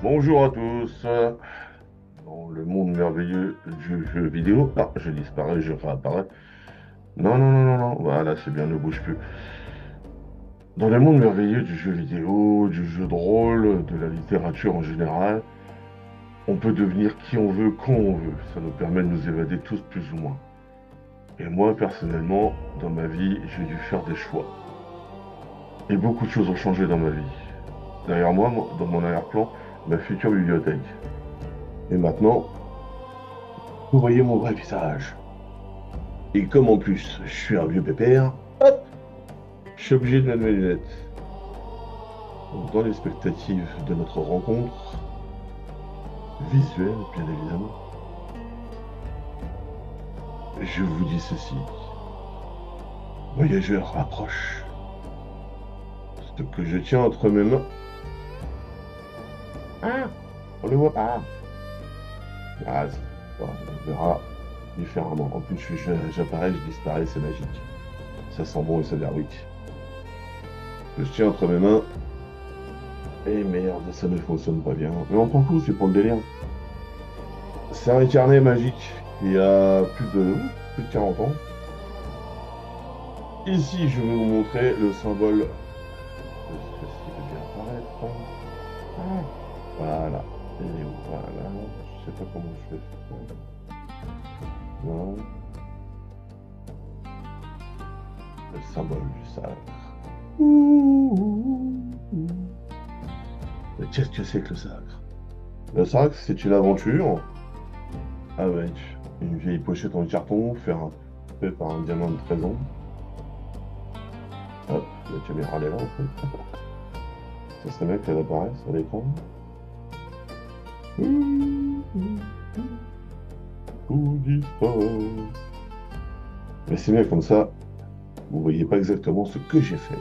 Bonjour à tous. Dans le monde merveilleux du jeu vidéo. Ah, je disparais, je réapparais. Non, non, non, non, non. Voilà, c'est bien, ne bouge plus. Dans le monde merveilleux du jeu vidéo, du jeu de rôle, de la littérature en général, on peut devenir qui on veut, quand on veut. Ça nous permet de nous évader tous plus ou moins. Et moi, personnellement, dans ma vie, j'ai dû faire des choix. Et beaucoup de choses ont changé dans ma vie. Derrière moi, dans mon arrière-plan, ma future bibliothèque. Et maintenant, vous voyez mon vrai visage. Et comme en plus, je suis un vieux pépère, hop, je suis obligé de mettre mes lunettes. Donc, dans l'expectative de notre rencontre, visuelle bien évidemment, je vous dis ceci. Voyageur, approche. Ce que je tiens entre mes mains. Ah, on le voit pas. Ah, on verra différemment. En plus, j'apparais, je disparais, c'est magique. Ça sent bon et ça verrouille. Je tiens entre mes mains. Et merde, ça ne fonctionne pas bien. Mais on s'en fout, c'est pour le délire. C'est un carnet magique qui a plus de 40 ans. Ici, je vais vous montrer le symbole de ceci veut bien apparaître. Ah, voilà. Et voilà. Je sais pas comment je fais. Non. Le symbole du sacre. Mais qu'est-ce que c'est que le sacre? Le sacre, c'est une aventure avec une vieille pochette en carton fait par un diamant de 13 ans. Hop, la caméra elle est là en fait. Ça serait bien qu'elle apparaisse à l'écran. Tout disparaît. Mais c'est bien comme ça, vous voyez pas exactement ce que j'ai fait.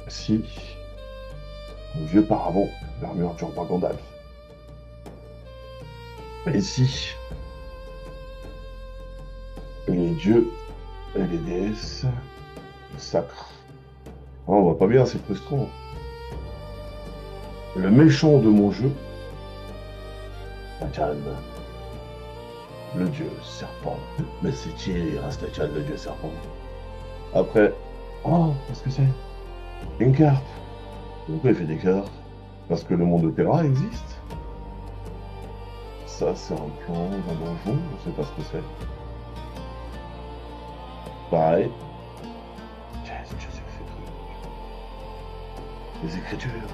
Si, mon vieux paravent, l'armure du roi Gandalf. Et si, les dieux et les déesses sacrent. Ah, on va pas bien, c'est frustrant. Le méchant de mon jeu, Rastakan, le dieu serpent. Mais c'est qui Rastakan, le dieu serpent? Après, oh, qu'est-ce que c'est? Une carte. Pourquoi il fait des cartes? Parce que le monde de Terra existe. Ça, c'est un plan d'un donjon, je sais pas ce que c'est. Pareil. Qu'est-ce que c'est que ces trucs? Les écritures,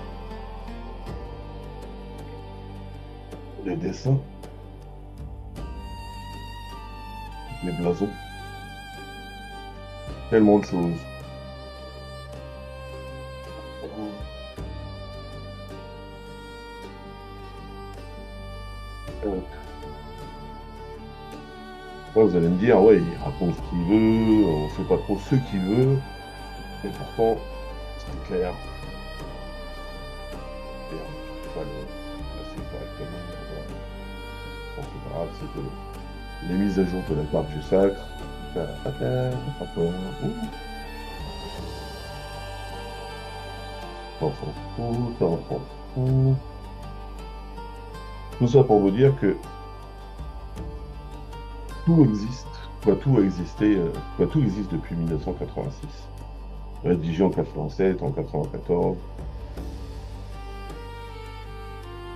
les dessins, les blasons, tellement de choses. Euh, Vous allez me dire, ouais, il raconte ce qu'il veut, on fait pas trop ce qu'il veut, et pourtant, c'est clair. Merde, je peux pas le placer correctement. Bon, c'est pas grave, c'est que les mises à jour de la carte du sacre. On s'en fout, ça on s'en fout. Tout ça pour vous dire que tout existe, tout a existé, tout existe depuis 1986. Rédigé en 87, en 94.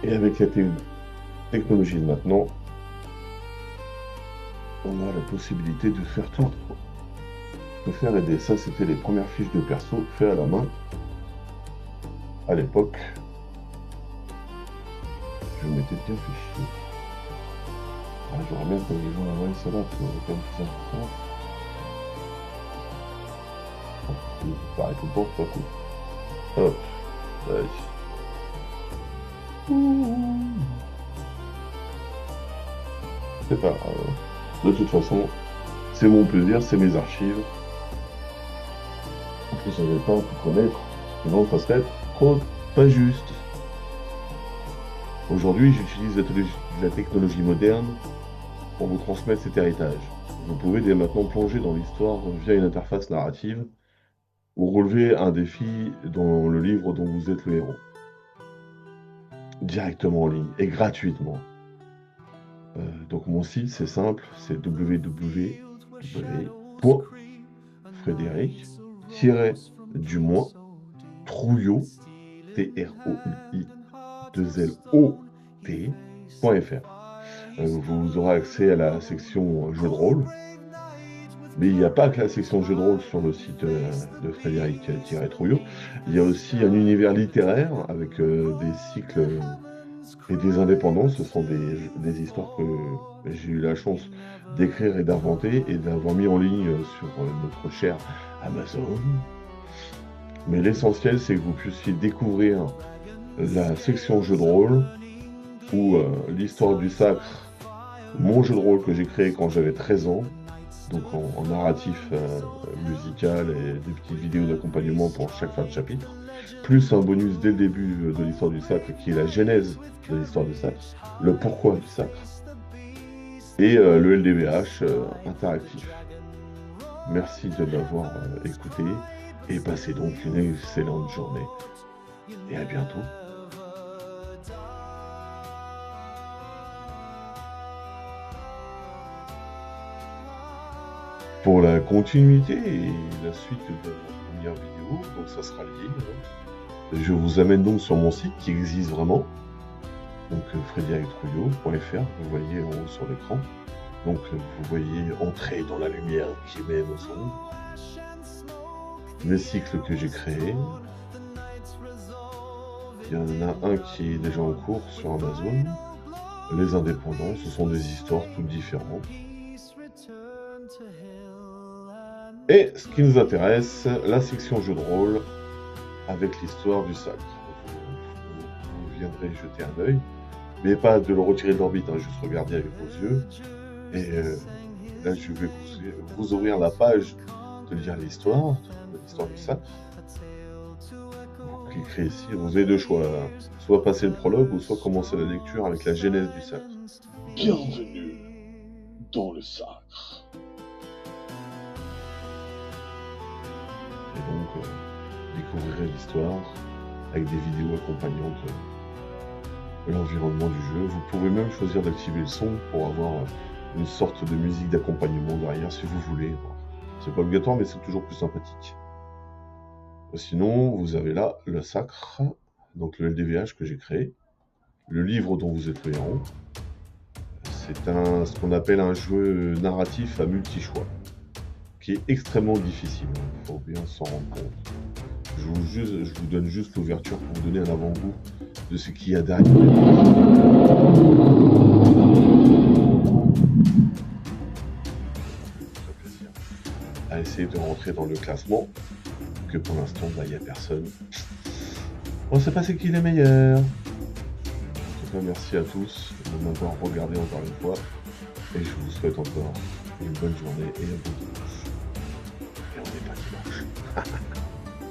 Et avec la technologie de maintenant, on a la possibilité de faire tout, de faire aider. Ça, c'était les premières fiches de perso faites à la main à l'époque. Je m'étais bien fait chier. Ah, j'aurais bien que les gens envoient ça là, comme ça. Pareil tout le temps, pas cool. Hop, vas-y. C'est pas grave. De toute façon, c'est mon plaisir, c'est mes archives. En plus, j'avais pas à tout connaître, sinon ça serait trop pas juste. Aujourd'hui, j'utilise la technologie moderne pour vous transmettre cet héritage. Vous pouvez dès maintenant plonger dans l'histoire via une interface narrative ou relever un défi dans le livre dont vous êtes le héros. directement en ligne et gratuitement. Donc mon site, c'est simple, c'est www.frédéric-Trouillot, TROUI2LOT.fr. Vous aurez accès à la section jeux de rôle. Mais il n'y a pas que la section jeux de rôle sur le site de Frédéric-Trouillot. Il y a aussi un univers littéraire avec des cycles et des indépendants. Ce sont des histoires que j'ai eu la chance d'écrire et d'inventer et d'avoir mis en ligne sur notre cher Amazon. Mais l'essentiel, c'est que vous puissiez découvrir la section jeux de rôle ou l'histoire du sacre, mon jeu de rôle que j'ai créé quand j'avais 13 ans. Donc en narratif musical et des petites vidéos d'accompagnement pour chaque fin de chapitre, plus un bonus dès le début de l'histoire du sacre qui est la genèse de l'histoire du sacre, le pourquoi du sacre, et le LDVH interactif. Merci de m'avoir écouté et passez donc une excellente journée et à bientôt. Pour la continuité et la suite de la première vidéo, donc ça sera lié. Je vous amène donc sur mon site qui existe vraiment, donc frédéric-trouillot.fr, vous voyez en haut sur l'écran. Donc vous voyez entrer dans la lumière qui mène au sombre, les cycles que j'ai créés. Il y en a un qui est déjà en cours sur Amazon. Les indépendants, ce sont des histoires toutes différentes. Et ce qui nous intéresse, la section jeu de rôle avec l'histoire du sacre. Vous viendrez jeter un œil, mais pas de le retirer de l'orbite, hein, juste regarder avec vos yeux. Et là, je vais vous ouvrir la page de lire l'histoire du sacre. Vous cliquerez ici, vous avez deux choix, soit passer le prologue ou soit commencer la lecture avec la genèse du sacre. Bienvenue dans le sacre. Et donc, découvrirez l'histoire avec des vidéos accompagnantes de l'environnement du jeu. Vous pouvez même choisir d'activer le son pour avoir une sorte de musique d'accompagnement derrière si vous voulez. C'est pas obligatoire, mais c'est toujours plus sympathique. Sinon, vous avez là le sacre, donc le LDVH que j'ai créé, le livre dont vous êtes le héros. C'est ce qu'on appelle un jeu narratif à multi-choix, qui est extrêmement difficile, il faut bien s'en rendre compte. Je vous donne juste l'ouverture pour vous donner un avant-goût de ce qu'il y a derrière. À essayer de rentrer dans le classement, que pour l'instant, il n'y a personne. On ne sait pas c'est qui les meilleurs. En tout cas, merci à tous de m'avoir regardé encore une fois, et je vous souhaite encore une bonne journée et un bon dimanche. Et on n'est pas dimanche.